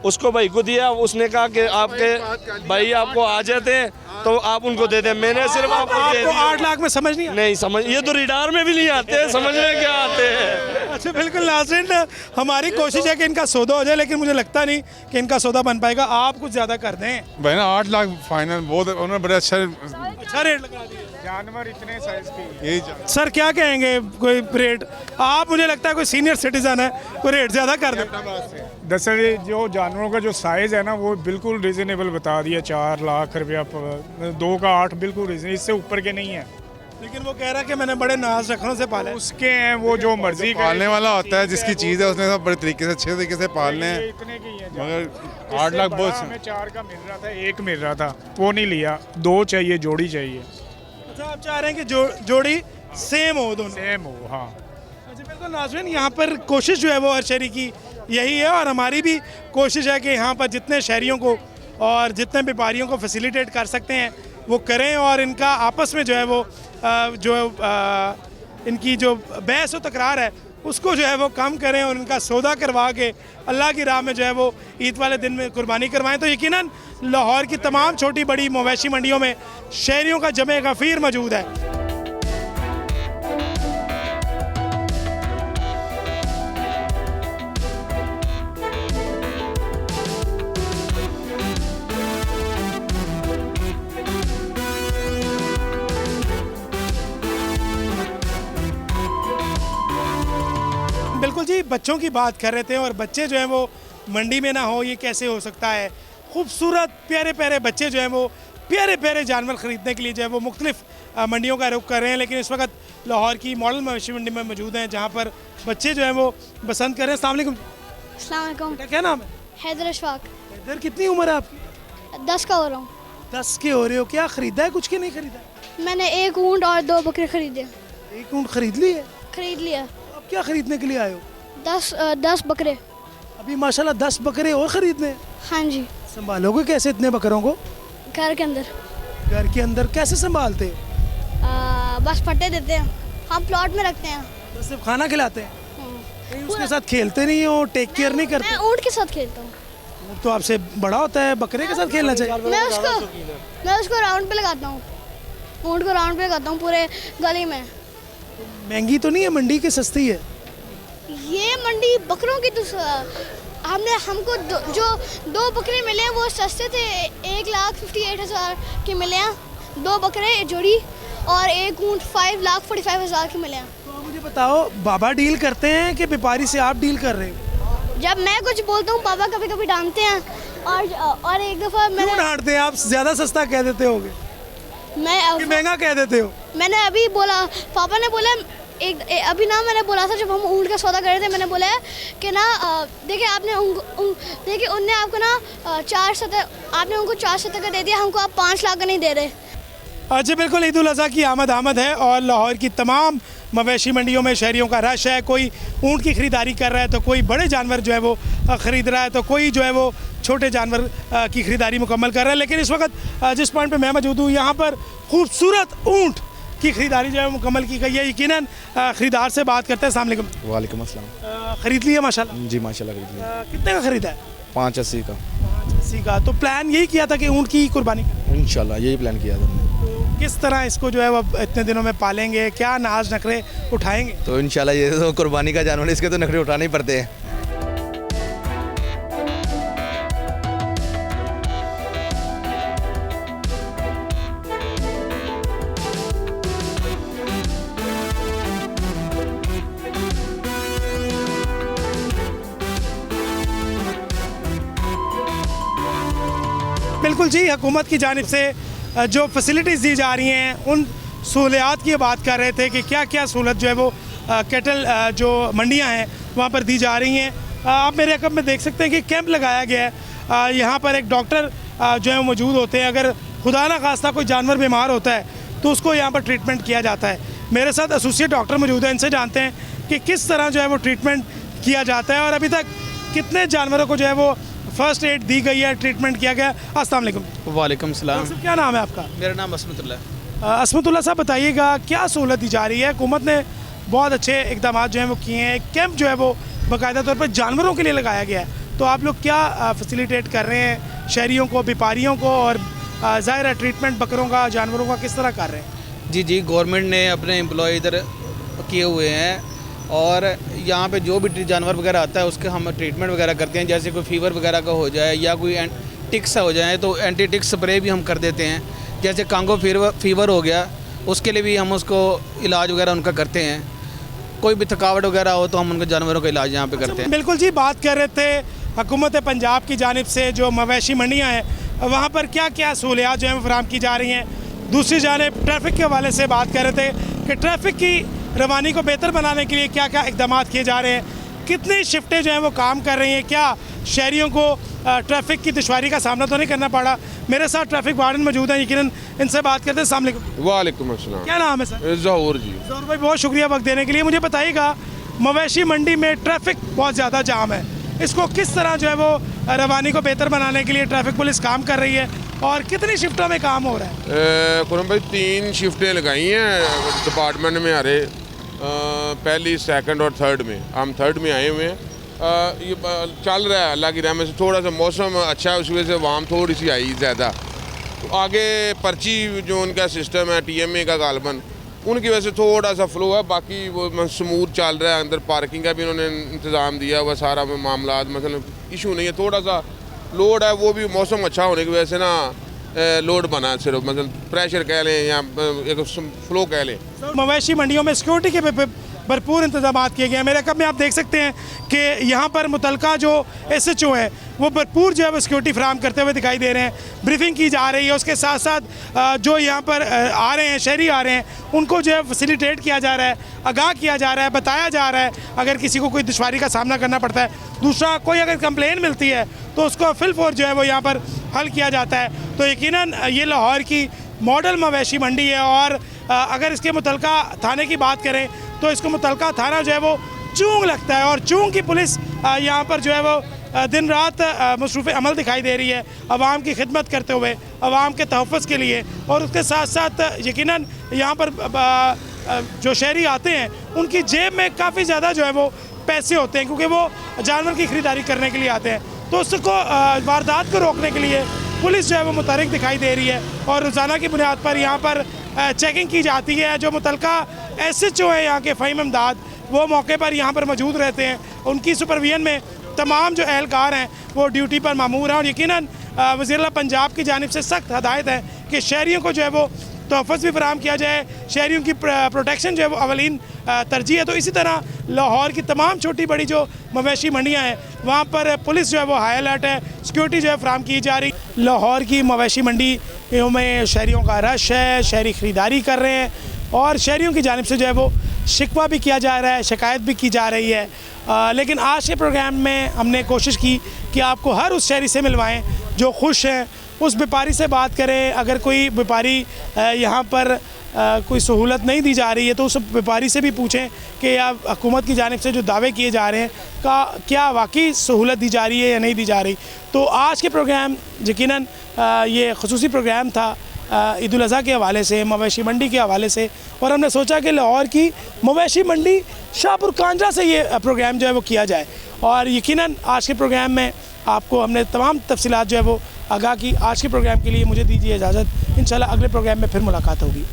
उसको भाई को दिया, उसने कहा कि आपके भाई आपको आ जाते हैं तो आप उनको दे दें। मैंने सिर्फ आपको 8 लाख में समझ नहीं नहीं समझ, ये तो रिडार में भी नहीं आते, समझ में क्या आते हैं। अच्छा बिल्कुल नाज़रीन, हमारी कोशिश है कि इनका सौदा हो जाए, लेकिन मुझे लगता नहीं कि इनका सौदा बन पाएगा। आप कुछ ज़्यादा कर दें भाई ना। 8 लाख फाइनल, बहुत उन्होंने बड़े अच्छा रेट लगा दिया। जानवर इतने साइज की। सर क्या कहेंगे, कोई रेट? आप मुझे लगता है कोई सीनियर सिटीजन है, कोई रेट ज़्यादा कर दे। दरअसल जो जानवरों का जो साइज़ है ना वो बिल्कुल रीज़नेबल बता दिया। 4 लाख रुपया, 2 का 8 बिल्कुल रीजन, इससे ऊपर के नहीं है। लेकिन वो कह रहा है कि मैंने बड़े नाज रखनों से पाले। उसके हैं वो जो मर्जी पालने वाला होता है, जिसकी चीज़ है उसने सब बड़े तरीके से अच्छे तरीके से पालने हैं। इतने की है, मगर 8 लाख बहुत। हमें 4 का मिल रहा था, 1 मिल रहा था, वो नहीं लिया। 2 चाहिए, जोड़ी चाहिए। अच्छा आप चाह रहे हैं कि जोड़ी सेम हो, दोनों सेम हो। हाँ अच्छा बिल्कुल नाज़रीन, यहाँ पर कोशिश जो है वो हर शहरी की यही है और हमारी भी कोशिश है कि यहाँ पर जितने शहरियों को और जितने व्यापारियों को फैसिलिटेट कर सकते हैं वो करें और इनका आपस में जो है वो इनकी जो बहस व तकरार है उसको जो है वो कम करें और इनका सौदा करवा के अल्लाह की राह में जो है वो ईद वाले दिन में कुर्बानी करवाएं। तो यकीनन लाहौर की तमाम छोटी बड़ी मवेशी मंडियों में शहरियों का जमे गफ़ीर मौजूद है। बिल्कुल जी, बच्चों की बात कर रहे थे और बच्चे जो हैं वो मंडी में ना हो ये कैसे हो सकता है। खूबसूरत प्यारे प्यारे बच्चे जो हैं वो प्यारे प्यारे जानवर ख़रीदने के लिए जो है वो मुख्तलिफ मंडियों का रुख कर रहे हैं, लेकिन इस वक्त लाहौर की मॉडल मवेशी मंडी में मौजूद हैं जहाँ पर बच्चे जो हैं वो पसंद कर रहे हैं। अस्सलाम वालेकुम। अस्सलाम वालेकुम। बेटा क्या नाम है? हैदर अशफाक। इधर कितनी उम्र है आपकी? 10 का हो रहा हूँ। 10 के हो रहे हो, क्या ख़रीदा है कुछ के नहीं ख़रीदा? मैंने एक ऊँट और 2 बकरे खरीदे। एक ऊँट ख़रीद ली है? खरीद लिया। अब क्या ख़रीदने के लिए आए हो? 10 बकरे। अभी माशाल्लाह 10 बकरे और ख़रीदने हैं? हाँ जी। संभालोगे कैसे इतने बकरों को? घर के अंदर। घर के अंदर कैसे संभालते हो? बस पट्टे देते हैं, हम प्लॉट में रखते हैं। तो सिर्फ खाना खिलाते हैं? कहीं उसके साथ खेलते नहीं हो, टेक केयर नहीं करते? मैं ऊँट के साथ खेलता हूँ। ऊँट तो आपसे बड़ा होता है, बकरे के साथ खेलना चाहिए। मैं उसको राउंड पे लगाता हूँ, ऊँट को राउंड पे लगाता हूँ पूरे गली में। महंगी तो नहीं है मंडी की, सस्ती है? ये मंडी बकरों की तो हमको जो 2 बकरे मिले हैं वो सस्ते थे, 1,58,000 के मिले हैं 2 बकरे जोड़ी, और एक ऊँट 5,45,000 के मिले हैं। तो मुझे बताओ, बाबा डील करते हैं कि व्यापारी से आप डील कर रहे हो? जब मैं कुछ बोलता हूँ पापा कभी कभी डांटते हैं, और एक दफ़ा मैंने क्यों डांटते हैं? आप ज़्यादा सस्ता कह देते होगे कि महंगा कह देते हो? मैंने अभी बोला, पापा ने बोला अभी ना, मैंने बोला था जब हम ऊँट का सौदा कर रहे थे, मैंने बोला है कि ना देखिए आपने देखिए उनने आपको ना 4,70 आपने उनको 4,70 का दे दिया, हमको आप 5 लाख का नहीं दे रहे। अच्छा, बिल्कुल ईद उल अज़हा की आमद है और लाहौर की तमाम मवेशी मंडियों में शहरियों का रश है। कोई ऊँट की ख़रीदारी कर रहा है तो कोई बड़े जानवर जो है वो ख़रीद रहा है, तो कोई जो है वो छोटे जानवर की ख़रीदारी मुकम्मल कर रहा है। लेकिन इस वक्त जिस पॉइंट पे मैं मौजूद हूँ, यहाँ पर खूबसूरत ऊँट की ख़रीदारी जो है मुकम्मल की गई है। यकीनन ख़रीदार से बात करते हैं। अस्सलाम वालेकुम। वालेकुम अस्सलाम। ख़रीद लिया माशाल्लाह? जी माशाल्लाह खरीद लिया। कितने का ख़रीदा है? 580 का। 580 का। तो प्लान यही किया था कि ऊँट की कुर्बानी करें? इंशाल्लाह यही प्लान किया था। तो किस तरह इसको जो है वो इतने दिनों में पालेंगे, क्या नाज नखरे उठाएंगे? तो इंशाल्लाह ये तो कुर्बानी का जानवर है, इसके तो नखरे उठाने ही पड़ते हैं। बिल्कुल जी, हुकूमत की जानिब से जो फैसिलिटीज़ दी जा रही हैं उन सहूलियात की बात कर रहे थे कि क्या क्या सहूलत जो है वो कैटल जो मंडियां हैं वहाँ पर दी जा रही हैं। आप मेरे अकब में देख सकते हैं कि कैंप लगाया गया है। यहाँ पर एक डॉक्टर जो है वो मौजूद होते हैं। अगर खुदा ना खास्ता कोई जानवर बीमार होता है तो उसको यहाँ पर ट्रीटमेंट किया जाता है। मेरे साथ एसोसिएट डॉक्टर मौजूद हैं, इनसे जानते हैं कि किस तरह जो है वो ट्रीटमेंट किया जाता है और अभी तक कितने जानवरों को जो है वो फर्स्ट एड दी गई है, ट्रीटमेंट किया गया। अस्सलाम वालेकुम। वालेकुम सलाम। क्या नाम है आपका? मेरा नाम असमतुल्लाह। असमतुल्लाह साहब, बताइएगा क्या सहूलत दी जा रही है? हुकूमत ने बहुत अच्छे इकदाम जो हैं वो किए हैं। कैंप जो है वो बाकायदा तौर पर जानवरों के लिए लगाया गया है, तो आप लोग क्या फैसिलिटेट कर रहे हैं शहरियों को, व्यापारियों को, और ज़ाहिर है ट्रीटमेंट बकरों का, जानवरों का किस तरह कर रहे हैं? जी गवर्नमेंट ने अपने एम्प्लॉय इधर किए हुए हैं और यहाँ पे जो भी जानवर वगैरह आता है उसके हम ट्रीटमेंट वगैरह करते हैं। जैसे कोई फीवर वगैरह का हो जाए या कोई टिक्स हो जाए तो एंटी टिक्स स्प्रे भी हम कर देते हैं। जैसे कांगो फीवर हो गया उसके लिए भी हम उसको इलाज वगैरह उनका करते हैं। कोई भी थकावट वगैरह हो तो हम उनके जानवरों का इलाज यहाँ पे करते हैं। बिल्कुल जी, बात कर रहे थे हुकूमत पंजाब की जानिब से जो मवेशी मंडियाँ हैं वहाँ पर क्या क्या सहूलियात जो हैं फराहम की जा रही हैं। दूसरी जानिब ट्रैफिक के हवाले से बात कर रहे थे कि ट्रैफिक की रवानी को बेहतर बनाने के लिए क्या क्या इकदाम किए जा रहे हैं, कितनी शिफ्टें जो हैं वो काम कर रही हैं, क्या शहरियों को ट्रैफिक की दुश्वारी का सामना तो नहीं करना पड़ा। मेरे साथ ट्रैफिक वार्डन मौजूद हैं, यकीनन इनसे बात करते हैं। अस्सलाम वालेकुम। वालेकुम अस्सलाम। क्या नाम है सर? ज़हूर जी। ज़हूर भाई, बहुत शुक्रिया वक्त देने के लिए। मुझे बताइएगा, मवेशी मंडी में ट्रैफिक बहुत ज़्यादा जाम है, इसको किस तरह जो है वो रवानी को बेहतर बनाने के लिए ट्रैफिक पुलिस काम कर रही है और कितनी शिफ्टों में काम हो रहा है? कुरम भाई 3 शिफ्टें लगाई हैं डिपार्टमेंट में। अरे पहली, सेकंड और थर्ड में। हम थर्ड में आए हुए हैं। ये चल रहा है अल्लाह की रहमत से। थोड़ा सा मौसम अच्छा है, उस वजह से वाम थोड़ी सी आई ज़्यादा। तो आगे पर्ची जो उनका सिस्टम है TMA का गालबन, उनकी वजह से थोड़ा सा फ्लो है, बाकी वो स्मूथ चल रहा है। अंदर पार्किंग का भी उन्होंने इंतज़ाम दिया हुआ, सारा मामला मतलब इशू नहीं है। थोड़ा सा लोड है, वो भी मौसम अच्छा होने की वजह से ना लोड बना है, सिर्फ मतलब प्रेशर कह लें या एक फ्लो कह लें। मवेशी मंडियों में सिक्योरिटी के भरपूर इंतजाम किए गए हैं। मेरे कब में आप देख सकते हैं कि यहाँ पर मुतलका जो SHO है वो भरपूर जो है वो सिक्योरिटी फ्राहम करते हुए दिखाई दे रहे हैं। ब्रीफिंग की जा रही है, उसके साथ साथ जो यहाँ पर आ रहे हैं, शहरी आ रहे हैं, उनको जो है फैसिलिटेट किया जा रहा है, आगाह किया जा रहा है, बताया जा रहा है अगर किसी को कोई दुश्वारी का सामना करना पड़ता है। दूसरा, कोई अगर कंप्लेन मिलती है तो उसको फिल फोर जो है वो यहाँ पर हल किया जाता है। तो यकीनन ये लाहौर की मॉडल मवेशी मंडी है। और अगर इसके मुतलका थाने की बात करें तो इसको मुतलका थाना जो है वो चूंग लगता है, और चूंग की पुलिस यहाँ पर जो है वो दिन रात मसरूफ़ अमल दिखाई दे रही है आवाम की खिदमत करते हुए, आवाम के तहफ़्फ़ुज़ के लिए। और उसके साथ साथ यकीनन यहाँ पर जो शहरी आते हैं उनकी जेब में काफ़ी ज़्यादा जो है वो पैसे होते हैं, क्योंकि वो जानवर की ख़रीदारी करने के लिए आते हैं। तो उसको वारदात को रोकने के लिए पुलिस जो है वो मुतहरिक दिखाई दे रही है, और रोज़ाना की बुनियाद पर यहाँ पर चेकिंग की जाती है। जो मुतलका SHO है यहाँ के फ़हीम इमदाद, वो मौके पर यहाँ पर मौजूद रहते हैं। उनकी सुपरविजन में तमाम जो एहलकार हैं वो ड्यूटी पर मामूर हैं। और यकीनन वज़ीर पंजाब की जानिब से सख्त हदायत है कि शहरियों को जो है वो तोहफ़्फ़ुज़ भी फराहम किया जाए, शहरियों की प्रोटेक्शन जो है वो अवलीन तरजीह है। तो इसी तरह लाहौर की तमाम छोटी बड़ी जो मवेशी मंडियाँ हैं वहाँ पर पुलिस जो है वो हाई अलर्ट है, सिक्योरिटी जो है फराहम की जा रही। लाहौर की मवेशी मंडियों में शहरियों का रश है, शहरी ख़रीदारी कर रहे हैं, और शहरियों की जानिब से जो है वो शिकवा भी किया जा रहा है, शिकायत भी की जा रही है। लेकिन आज के प्रोग्राम में हमने कोशिश की कि आपको हर उस शहरी से मिलवाएं जो खुश हैं, उस व्यापारी से बात करें। अगर कोई व्यापारी यहाँ पर कोई सहूलत नहीं दी जा रही है तो उस व्यापारी से भी पूछें कि या हुकूमत की जानिब से जो दावे किए जा रहे हैं का क्या वाकई सहूलत दी जा रही है या नहीं दी जा रही। तो आज के प्रोग्राम यकीनन ये ख़ुसूसी प्रोग्राम था ईद उल अज़हा के हवाले से, मवेशी मंडी के हवाले से, और हमने सोचा कि लाहौर की मवेशी मंडी शाहपुर कांजरा से ये प्रोग्राम जो है वो किया जाए। और यकीनन आज के प्रोग्राम में आपको हमने तमाम तफसीलात जो है वो आगाह की। आज के प्रोग्राम के लिए मुझे दीजिए इजाज़त। इंशाल्लाह अगले प्रोग्राम में फिर मुलाकात होगी।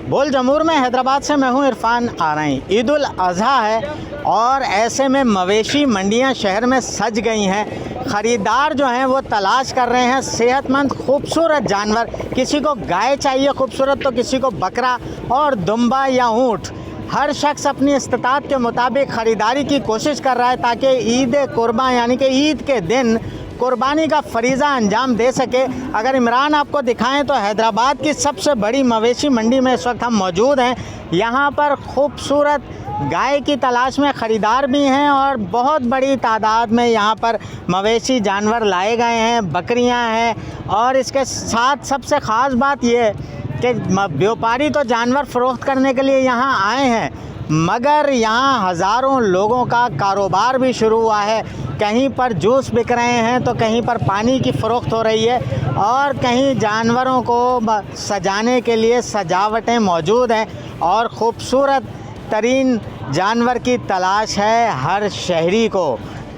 बोल जमूर में हैदराबाद से मैं हूं इरफान आरई। ईद उल अज़हा है और ऐसे में मवेशी मंडियां शहर में सज गई हैं। ख़रीदार जो हैं वो तलाश कर रहे हैं सेहतमंद खूबसूरत जानवर। किसी को गाय चाहिए खूबसूरत तो किसी को बकरा और दुम्बा या ऊँट। हर शख्स अपनी इस्तात के मुताबिक ख़रीदारी की कोशिश कर रहा है ताकि ईद कुर्बान यानी कि ईद के दिन कुर्बानी का फरीज़ा अंजाम दे सके। अगर इमरान आपको दिखाएं तो हैदराबाद की सबसे बड़ी मवेशी मंडी में इस वक्त हम मौजूद हैं। यहाँ पर खूबसूरत गाय की तलाश में ख़रीदार भी हैं और बहुत बड़ी तादाद में यहाँ पर मवेशी जानवर लाए गए हैं, बकरियाँ हैं। और इसके साथ सबसे ख़ास बात यह है कि व्यापारी तो जानवर फ़रोख्त करने के लिए यहाँ आए हैं, मगर यहाँ हज़ारों लोगों का कारोबार भी शुरू हुआ है। कहीं पर जूस बिक रहे हैं तो कहीं पर पानी की फ़रोख्त हो रही है और कहीं जानवरों को सजाने के लिए सजावटें मौजूद हैं और ख़ूबसूरत तरीन जानवर की तलाश है हर शहरी को।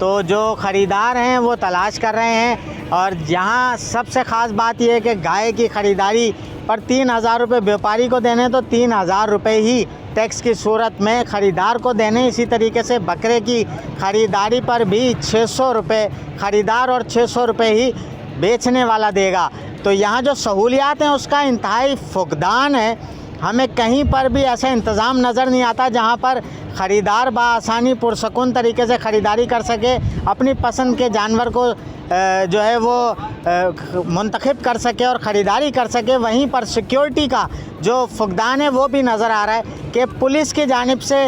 तो जो ख़रीदार हैं वो तलाश कर रहे हैं। और यहाँ सबसे ख़ास बात यह है कि गाय की ख़रीदारी पर 3,000 रुपये व्यापारी को देने तो 3,000 रुपये ही टैक्स की सूरत में ख़रीदार को देने। इसी तरीके से बकरे की ख़रीदारी पर भी 600 रुपये ख़रीदार और 600 रुपये ही बेचने वाला देगा। तो यहाँ जो सहूलियात हैं उसका इंतहाई फुकदान है। हमें कहीं पर भी ऐसा इंतज़ाम नज़र नहीं आता जहाँ पर ख़रीदार बआसानी पुरसकून तरीके से ख़रीदारी कर सके, अपनी पसंद के जानवर को जो है वो मुंतखब कर सके और ख़रीदारी कर सके। वहीं पर सिक्योरिटी का जो फुकदान है वो भी नज़र आ रहा है कि पुलिस की जानिब से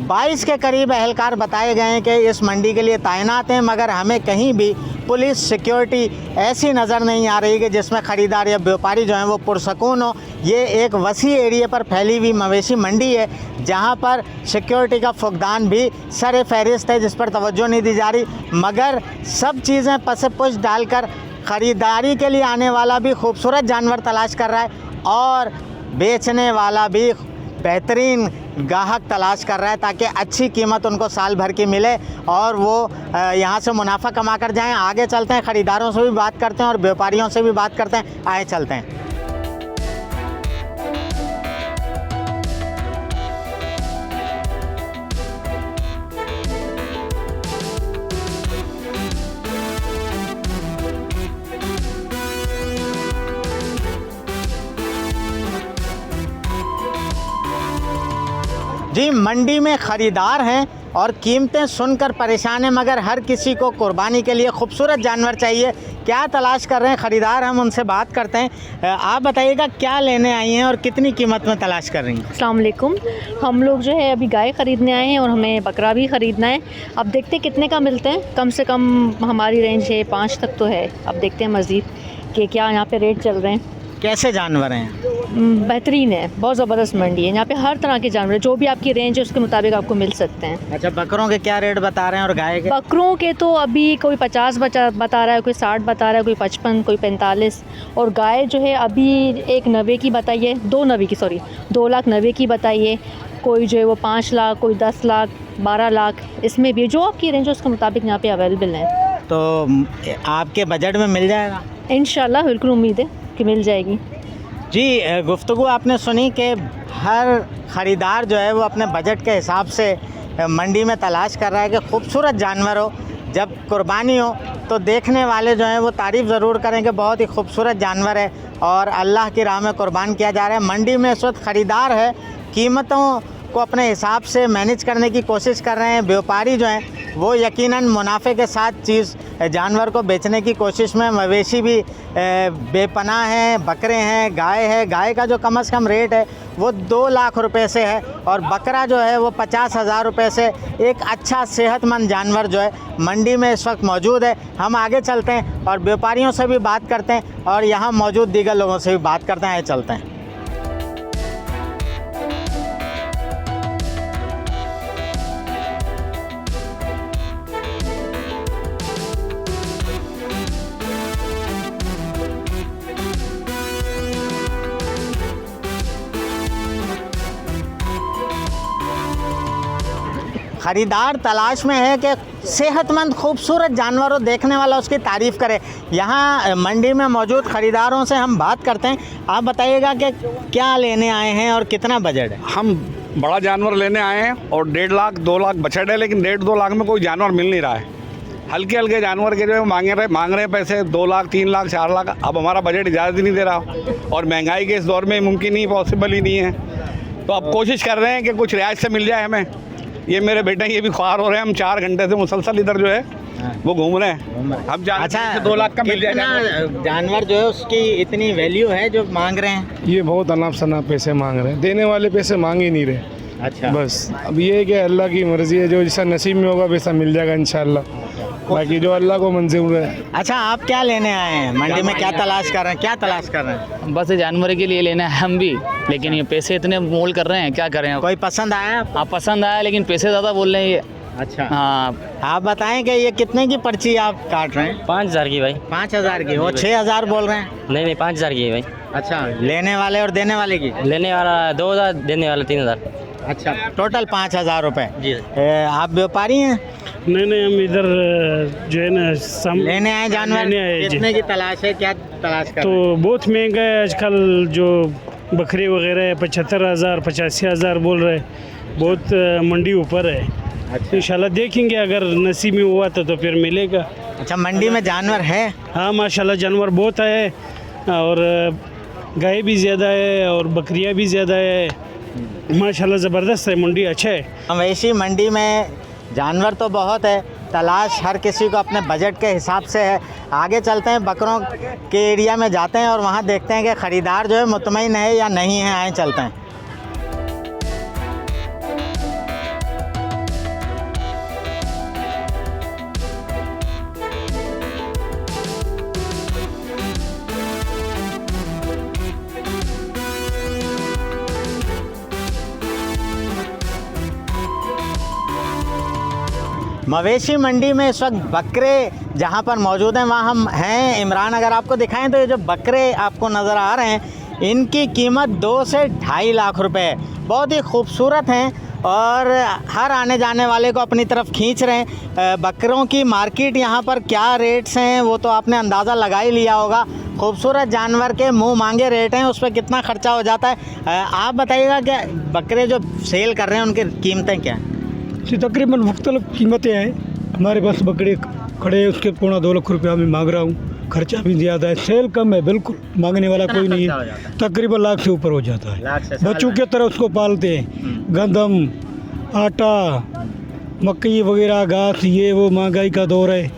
22 के करीब एहलकार बताए गए हैं कि इस मंडी के लिए तैनात हैं, मगर हमें कहीं भी पुलिस सिक्योरिटी ऐसी नज़र नहीं आ रही कि जिसमें ख़रीदार या व्यापारी जो हैं वो पुरसकून हो। ये एक वसी एरिया पर फैली हुई मवेशी मंडी है जहां पर सिक्योरिटी का फुकदान भी सर फहरिस्त है, जिस पर तवज्जो नहीं दी जा रही, मगर सब चीज़ें पसे पुश डालकर ख़रीदारी के लिए आने वाला भी खूबसूरत जानवर तलाश कर रहा है और बेचने वाला भी बेहतरीन गाहक तलाश कर रहा है ताकि अच्छी कीमत उनको साल भर की मिले और वो यहाँ से मुनाफा कमा कर जाएँ। आगे चलते हैं, ख़रीदारों से भी बात करते हैं और व्यापारियों से भी बात करते हैं। आए चलते हैं। जी, मंडी में ख़रीदार हैं और कीमतें सुनकर परेशान हैं, मगर हर किसी को कुर्बानी के लिए खूबसूरत जानवर चाहिए। क्या तलाश कर रहे हैं ख़रीदार, हम उनसे बात करते हैं। आप बताइएगा क्या लेने आई हैं और कितनी कीमत में तलाश कर रही हैं? अस्सलाम वालेकुम। हम लोग जो है अभी गाय ख़रीदने आए हैं और हमें बकरा भी ख़रीदना है। अब देखते हैं कितने का मिलते हैं। कम से कम हमारी रेंज है 5 तक तो है। अब देखते हैं मज़ीद कि क्या यहाँ पे रेट चल रहे हैं। कैसे जानवर हैं? बेहतरीन है, बहुत ज़बरदस्त मंडी है। यहाँ पे हर तरह के जानवर, जो भी आपकी रेंज है उसके मुताबिक आपको मिल सकते हैं। अच्छा, बकरों के क्या रेट बता रहे हैं और गाय के? बकरों के तो अभी कोई 50 बता रहा है, कोई 60 बता रहा है, कोई 55, कोई 45। और गाय जो है अभी एक 90 की बताइए, 2 लाख 90 की बताइए। कोई जो है वो 5 लाख, कोई 10 लाख, 12 लाख, इसमें भी जो आपकी रेंज है उसके मुताबिक यहाँ पे अवेलेबल है। तो आपके बजट में मिल जाएगा? इंशाल्लाह, बिल्कुल उम्मीद है कि मिल जाएगी। जी, गुफ्तगू आपने सुनी कि हर ख़रीदार जो है वो अपने बजट के हिसाब से मंडी में तलाश कर रहा है कि खूबसूरत जानवर हो। जब कुर्बानी हो तो देखने वाले जो हैं वो तारीफ़ ज़रूर करें कि बहुत ही खूबसूरत जानवर है और अल्लाह की राह में कुर्बान किया जा रहा है। मंडी में इस वक्त ख़रीदार है, कीमतों को अपने हिसाब से मैनेज करने की कोशिश कर रहे हैं। व्यापारी जो हैं वो यकीनन मुनाफे के साथ जानवर को बेचने की कोशिश में। मवेशी भी बेपनाह हैं, बकरे हैं, गाय है। गाय का जो कम से कम रेट है वो 2 लाख रुपए से है और बकरा जो है वो 50,000 रुपये से। एक अच्छा सेहतमंद जानवर जो है मंडी में इस वक्त मौजूद है। हम आगे चलते हैं और व्यापारियों से भी बात करते हैं और यहाँ मौजूद दीगर लोगों से भी बात करते हैं। आगे चलते हैं। ख़रीदार तलाश में है कि सेहतमंद खूबसूरत जानवर हो, देखने वाला उसकी तारीफ़ करे। यहाँ मंडी में मौजूद ख़रीदारों से हम बात करते हैं। आप बताइएगा कि क्या लेने आए हैं और कितना बजट है? हम बड़ा जानवर लेने आए हैं और 1.5 लाख 2 लाख बजट है, लेकिन 1.5-2 लाख में कोई जानवर मिल नहीं रहा है। हल्के हल्के जानवर के जो है मांग रहे हैं पैसे 2 लाख 3 लाख 4 लाख। अब हमारा बजट इजाज़त ही नहीं दे रहा और महंगाई के इस दौर में मुमकिन ही पॉसिबल ही नहीं है। तो अब कोशिश कर रहे हैं कि कुछ रियायत से मिल जाए हमें। ये मेरे बेटे ये भी ख्वार हो रहे हैं। हम 4 घंटे से मुसलसल इधर जो है वो घूम रहे हैं। हम अच्छा, 2 लाख का मिल जाएगा जानवर जो है उसकी इतनी वैल्यू है जो मांग रहे हैं? ये बहुत अनाप शनाप पैसे मांग रहे हैं, देने वाले पैसे मांग ही नहीं रहे। अच्छा, बस अब ये है कि अल्लाह की मर्ज़ी है, जो जैसा नसीब में होगा वैसा मिल जाएगा इंशाल्लाह, बाकी जो अल्लाह को मंजूर है। अच्छा, आप क्या लेने आए हैं मंडी में? क्या तलाश कर रहे हैं? क्या तलाश कर रहे हैं? बस जानवर के लिए लेना है हम भी, लेकिन ये पैसे इतने मोल कर रहे हैं, क्या करें। कोई पसंद आया? हाँ, पसंद आया, लेकिन पैसे ज़्यादा बोल रहे हैं ये। अच्छा, हाँ। आप बताएं कि ये कितने की पर्ची आप काट रहे हैं? 5,000 की भाई। 5,000 की? वो 6,000 बोल रहे हैं। नहीं 5,000 की है भाई। अच्छा, लेने वाले और देने वाले की? लेने वाला 2,000, देने वाला 3,000। अच्छा, टोटल 5,000 रुपये जी। आप व्यापारी हैं? नहीं, हम इधर जो है ना लेने आए जानवर। कितने की तलाश है, क्या तलाश कर? तो बहुत महंगा है आजकल, जो बकरे वगैरह है 75,000 85,000 बोल रहे, बहुत मंडी ऊपर है। अच्छा, इंशाल्लाह देखेंगे, अगर नसीब में हुआ तो फिर मिलेगा। अच्छा, मंडी में जानवर है? हाँ, माशाल्लाह जानवर बहुत है और गाय भी ज़्यादा है और बकरियाँ भी ज़्यादा है। माशाल्लाह ज़बरदस्त है, मंडी अच्छा है। मवेशी मंडी में जानवर तो बहुत है, तलाश हर किसी को अपने बजट के हिसाब से है। आगे चलते हैं, बकरों के एरिया में जाते हैं और वहाँ देखते हैं कि ख़रीदार जो है मुतमईन है या नहीं है। आए चलते हैं। मवेशी मंडी में इस वक्त बकरे जहां पर मौजूद हैं वहां हम हैं। इमरान, अगर आपको दिखाएं तो ये जो बकरे आपको नज़र आ रहे हैं इनकी कीमत 2 से 2.5 लाख रुपए है। बहुत ही खूबसूरत हैं और हर आने जाने वाले को अपनी तरफ खींच रहे हैं। बकरों की मार्केट यहाँ पर क्या रेट्स हैं वो तो आपने अंदाज़ा लगा ही लिया होगा। खूबसूरत जानवर के मुंह मांगे रेट हैं, उस पर कितना खर्चा हो जाता है। आप बताइएगा कि बकरे जो सेल कर रहे हैं उनकी कीमतें क्या हैं? जी तकरीबन मुख्तलिफ कीमतें हैं। हमारे पास बकरे खड़े हैं, उसके 2.25 लाख रुपया मैं मांग रहा हूँ। खर्चा भी ज़्यादा है, सेल कम है, बिल्कुल मांगने वाला कोई नहीं है। तकरीबन लाख से ऊपर हो जाता है। बच्चों की तरह उसको पालते हैं। गंदम, आटा, मक्की वगैरह, घास, ये वो महंगाई का दौर है,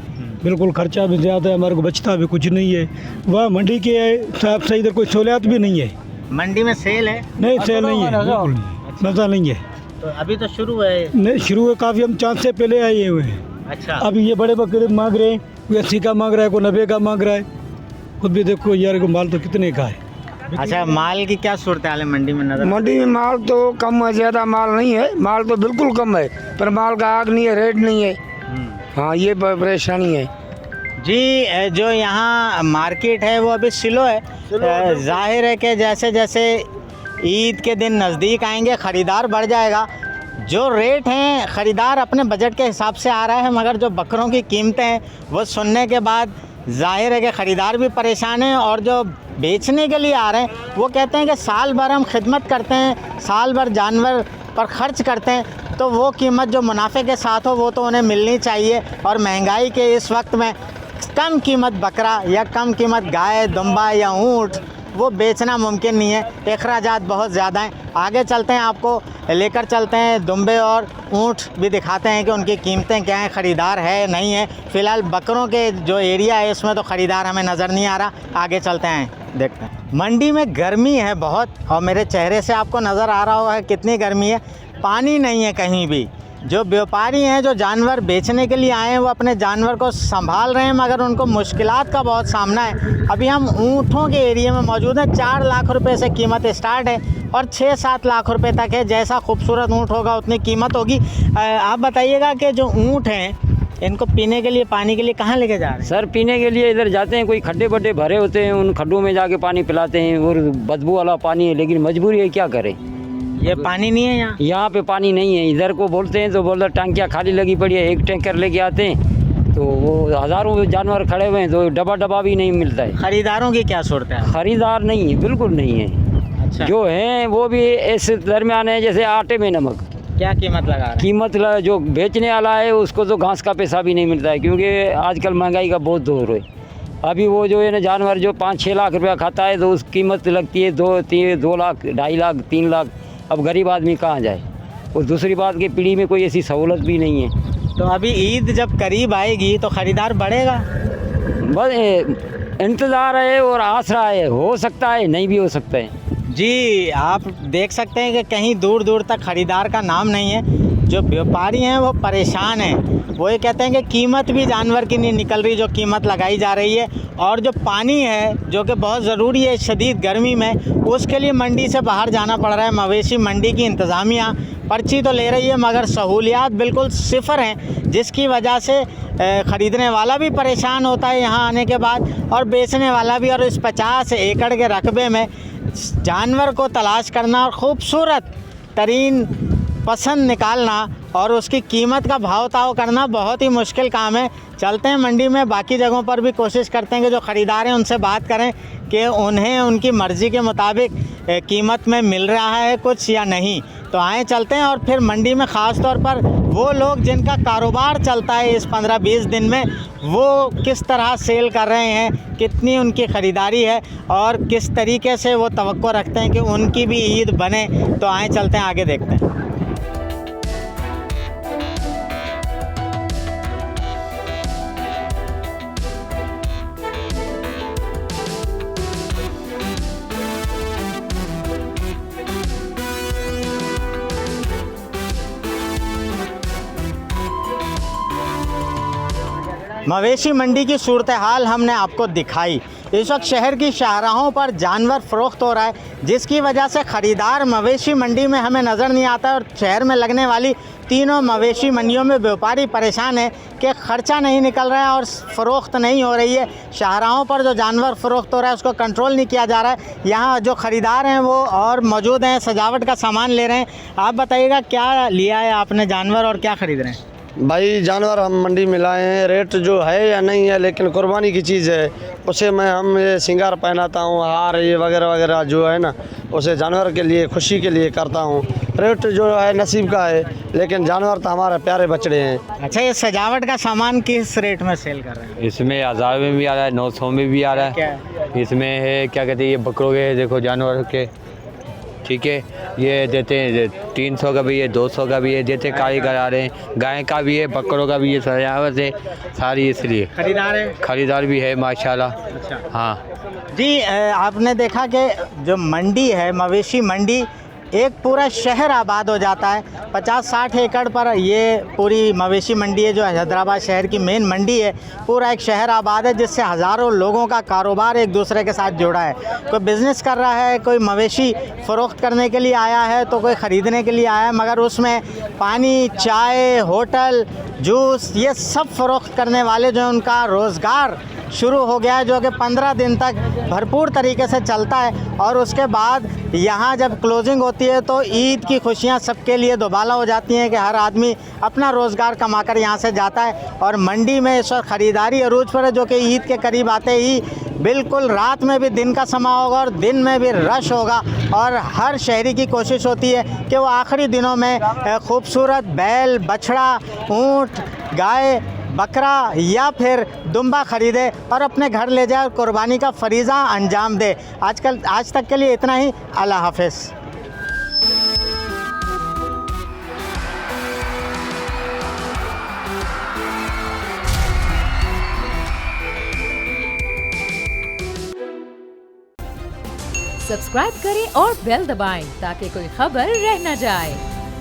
बिल्कुल खर्चा भी ज़्यादा है, हमारे को बचता भी कुछ नहीं है। वह मंडी के हिसाब से इधर कोई सहूलियत भी नहीं है। मंडी में सेल है? नहीं, सेल नहीं है, बिल्कुल नहीं, मज़ा नहीं है। तो अभी तो शुरू है? नहीं, शुरू है काफ़ी, हम चांद से पहले आए हुए हैं। अच्छा। अभी ये बड़े बकरे मांग रहे हैं, कोई 80 का मांग रहा है, कोई 90 का मांग रहा है। खुद भी देखो यार को माल तो कितने का है। अच्छा, माल की क्या सूरत हाल है मंडी में? नजर मंडी में माल तो कम है, ज़्यादा माल नहीं है। माल तो बिल्कुल कम है, पर माल का आग नहीं है, रेट नहीं है। हाँ, ये परेशानी है जी। जो यहाँ मार्केट है वो अभी स्लो है। जाहिर है कि जैसे जैसे ईद के दिन नज़दीक आएंगे ख़रीदार बढ़ जाएगा। जो रेट हैं ख़रीदार अपने बजट के हिसाब से आ रहा है, मगर जो बकरों की कीमतें हैं वो सुनने के बाद जाहिर है कि ख़रीदार भी परेशान हैं और जो बेचने के लिए आ रहे हैं वो कहते हैं कि साल भर हम खिदमत करते हैं, साल भर जानवर पर ख़र्च करते हैं, तो वो कीमत जो मुनाफे के साथ हो वो तो उन्हें मिलनी चाहिए। और महंगाई के इस वक्त में कम कीमत बकरा या कम कीमत गाय, दुम्बा या ऊँट वो बेचना मुमकिन नहीं है। अखराजात बहुत ज़्यादा हैं। आगे चलते हैं, आपको लेकर चलते हैं, दुम्बे और ऊँट भी दिखाते हैं कि उनकी कीमतें क्या हैं, ख़रीदार है नहीं है। फ़िलहाल बकरों के जो एरिया है उसमें तो ख़रीदार हमें नज़र नहीं आ रहा। आगे चलते हैं, देखते हैं। मंडी में गर्मी है बहुत और मेरे चेहरे से आपको नज़र आ रहा होगा कितनी गर्मी है। पानी नहीं है कहीं भी। जो व्यापारी हैं, जो जानवर बेचने के लिए आए हैं, वो अपने जानवर को संभाल रहे हैं, मगर उनको मुश्किलात का बहुत सामना है। अभी हम ऊँटों के एरिया में मौजूद हैं। 4 लाख रुपए से कीमत स्टार्ट है और 6-7 लाख रुपए तक है। जैसा खूबसूरत ऊँट होगा उतनी कीमत होगी। आप बताइएगा कि जो ऊँट हैं इनको पीने के लिए, पानी के लिए कहाँ लेके जा रहे हैं? सर, पीने के लिए इधर जाते हैं, कोई खड्डे बड्डे भरे होते हैं, उन खड्डों में जाके पानी पिलाते हैं और बदबू वाला पानी है, लेकिन मजबूरी है, क्या करें। ये पानी नहीं है यहाँ? यहाँ पे पानी नहीं है। इधर को बोलते हैं तो बोलते टंकियाँ खाली लगी पड़ी है, एक टैंकर लेके आते हैं तो वो हज़ारों जानवर खड़े हुए हैं तो डब्बा भी नहीं मिलता है। ख़रीदारों की क्या सूरत है? ख़रीदार नहीं है, बिल्कुल नहीं है। अच्छा। जो हैं वो भी इस दरमियान है जैसे आटे में नमक। क्या कीमत लगा रहे हैं? कीमत जो बेचने वाला है उसको तो घास का पैसा भी नहीं मिलता है, क्योंकि आजकल महंगाई का बहुत दौर है। अभी वो जो है ना जानवर जो 5-6 लाख रुपया खाता है तो उस कीमत लगती है 2 लाख, 2.5 लाख, 3 लाख। अब गरीब आदमी कहाँ जाए। और दूसरी बात की पीढ़ी में कोई ऐसी सहूलत भी नहीं है। तो अभी ईद जब करीब आएगी तो ख़रीदार बढ़ेगा? बस इंतज़ार है और आसरा है, हो सकता है नहीं भी हो सकता है। जी, आप देख सकते हैं कि कहीं दूर दूर तक ख़रीदार का नाम नहीं है। जो व्यापारी हैं वो परेशान हैं। वो ये कहते हैं कि कीमत भी जानवर की नहीं निकल रही जो कीमत लगाई जा रही है। और जो पानी है जो कि बहुत ज़रूरी है शदीद गर्मी में, उसके लिए मंडी से बाहर जाना पड़ रहा है। मवेशी मंडी की इंतज़ामिया पर्ची तो ले रही है मगर सहूलियात बिल्कुल सिफर हैं, जिसकी वजह से ख़रीदने वाला भी परेशान होता है यहाँ आने के बाद और बेचने वाला भी। और इस 50 एकड़ के रकबे में जानवर को तलाश करना और ख़ूबसूरत तरीन पसंद निकालना और उसकी कीमत का भाव ताव करना बहुत ही मुश्किल काम है। चलते हैं मंडी में, बाकी जगहों पर भी कोशिश करते हैं कि जो ख़रीदार हैं उनसे बात करें कि उन्हें उनकी मर्ज़ी के मुताबिक कीमत में मिल रहा है कुछ या नहीं। तो आए चलते हैं और फिर मंडी में ख़ास तौर पर वो लोग जिनका कारोबार चलता है इस 15-20 दिन में, वो किस तरह सेल कर रहे हैं, कितनी उनकी ख़रीदारी है और किस तरीके से वो तवक्को रखते हैं कि उनकी भी ईद बने। तो आए चलते हैं, आगे देखते हैं। मवेशी मंडी की सूरत हाल हमने आपको दिखाई। इस वक्त शहर की शाहराहों पर जानवर फ़रोख्त हो रहा है, जिसकी वजह से ख़रीदार मवेशी मंडी में हमें नज़र नहीं आता है और शहर में लगने वाली तीनों मवेशी मंडियों में व्यापारी परेशान है कि ख़र्चा नहीं निकल रहा है और फ़रोख्त नहीं हो रही है। शाहराहों पर जो जानवर फ़रोख्त हो रहा है उसको कंट्रोल नहीं किया जा रहा है। यहाँ जो ख़रीदार हैं वो और मौजूद हैं, सजावट का सामान ले रहे हैं। आप बताइएगा क्या लिया है आपने जानवर और क्या ख़रीद रहे हैं? भाई जानवर हम मंडी में लाए हैं, रेट जो है या नहीं है, लेकिन कुर्बानी की चीज़ है, उसे हम ये श्रृंगार पहनाता हूँ, हार ये वगैरह वगैरह जो है ना, उसे जानवर के लिए खुशी के लिए करता हूँ। रेट जो है नसीब का है, लेकिन जानवर तो हमारे प्यारे बछड़े हैं। अच्छा, ये सजावट का सामान किस रेट में सेल कर रहे हैं? इसमें 1000 में भी आ रहा है, 900 में भी आ रहा है। क्या इसमें है क्या कहते हैं, ये बकरों के देखो जानवर के, ठीक है, ये देते हैं 300 का भी है, 200 का भी है, देते कारीगर आ रहे हैं। गाय का भी है, बकरों का भी है, सजावट है सारी, इसलिए खरीदार भी है माशाल्लाह। अच्छा। हाँ जी, आपने देखा कि जो मंडी है, मवेशी मंडी, एक पूरा शहर आबाद हो जाता है। 50-60 एकड़ पर ये पूरी मवेशी मंडी है जो हैदराबाद शहर की मेन मंडी है। पूरा एक शहर आबाद है जिससे हज़ारों लोगों का कारोबार एक दूसरे के साथ जुड़ा है। कोई बिज़नेस कर रहा है, कोई मवेशी फ़रोख्त करने के लिए आया है, तो कोई ख़रीदने के लिए आया है, मगर उसमें पानी, चाय, होटल, जूस, ये सब फ़रोख्त करने वाले जो उनका रोज़गार शुरू हो गया है, जो कि 15 दिन तक भरपूर तरीके से चलता है। और उसके बाद यहाँ जब क्लोजिंग होती है तो ईद की खुशियाँ सबके लिए दोबाला हो जाती हैं कि हर आदमी अपना रोज़गार कमाकर यहाँ से जाता है। और मंडी में इस वक्त ख़रीदारी अरूज पर है, जो कि ईद के करीब आते ही बिल्कुल रात में भी दिन का समा होगा और दिन में भी रश होगा। और हर शहरी की कोशिश होती है कि वो आखिरी दिनों में खूबसूरत बैल, बछड़ा, ऊँट, गाय, बकरा या फिर दुम्बा ख़रीदे और अपने घर ले जाए और कुर्बानी का फरीज़ा अंजाम दे। आज तक के लिए इतना ही। अल्लाह हाफ़िज़। सब्सक्राइब करें और बेल दबाएं ताकि कोई खबर रह न जाए।